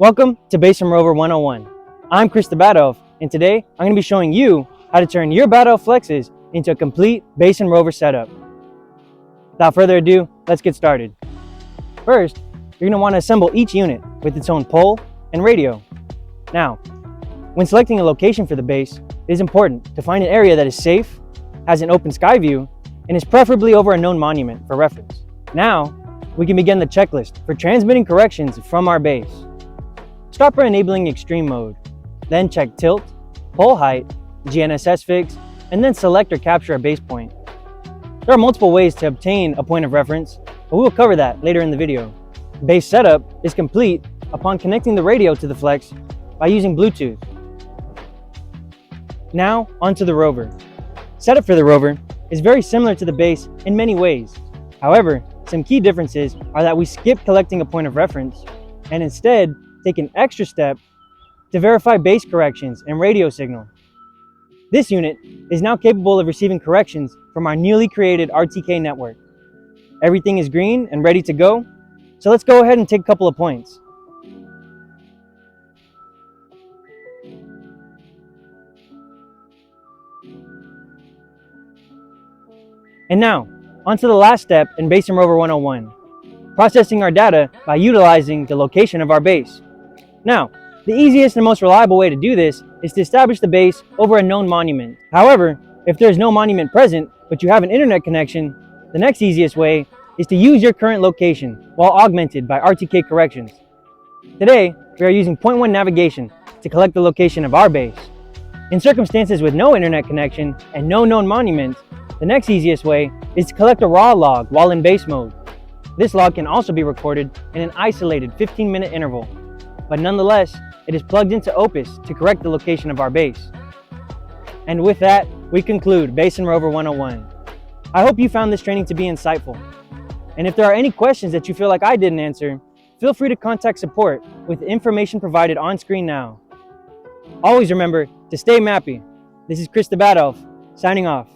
Welcome to Base and Rover 101. I'm ChrisTheBadElf, and today I'm going to be showing you how to turn your Bad Elf flexes into a complete Base and Rover setup. Without further ado, let's get started. First, you're going to want to assemble each unit with its own pole and radio. Now, when selecting a location for the base, it is important to find an area that is safe, has an open sky view, and is preferably over a known monument for reference. Now, we can begin the checklist for transmitting corrections from our base. Start by enabling extreme mode, then check tilt, pole height, GNSS fix, and then select or capture a base point. There are multiple ways to obtain a point of reference, but we will cover that later in the video. Base setup is complete upon connecting the radio to the flex by using Bluetooth. Now, onto the rover. Setup for the rover is very similar to the base in many ways. However, some key differences are that we skip collecting a point of reference and instead take an extra step to verify base corrections and radio signal. This unit is now capable of receiving corrections from our newly created RTK network. Everything is green and ready to go, so let's go ahead and take a couple of points. And now, onto the last step in Base and Rover 101, processing our data by utilizing the location of our base. Now, the easiest and most reliable way to do this is to establish the base over a known monument. However, if there is no monument present, but you have an internet connection, the next easiest way is to use your current location while augmented by RTK corrections. Today, we are using point 1 navigation to collect the location of our base. In circumstances with no internet connection and no known monument, the next easiest way is to collect a raw log while in base mode. This log can also be recorded in an isolated 15-minute interval, but nonetheless, it is plugged into Opus to correct the location of our base. And with that, we conclude Base and Rover 101. I hope you found this training to be insightful. And if there are any questions that you feel like I didn't answer, feel free to contact support with the information provided on screen now. Always remember to stay mappy. This is ChrisTheBadElf, signing off.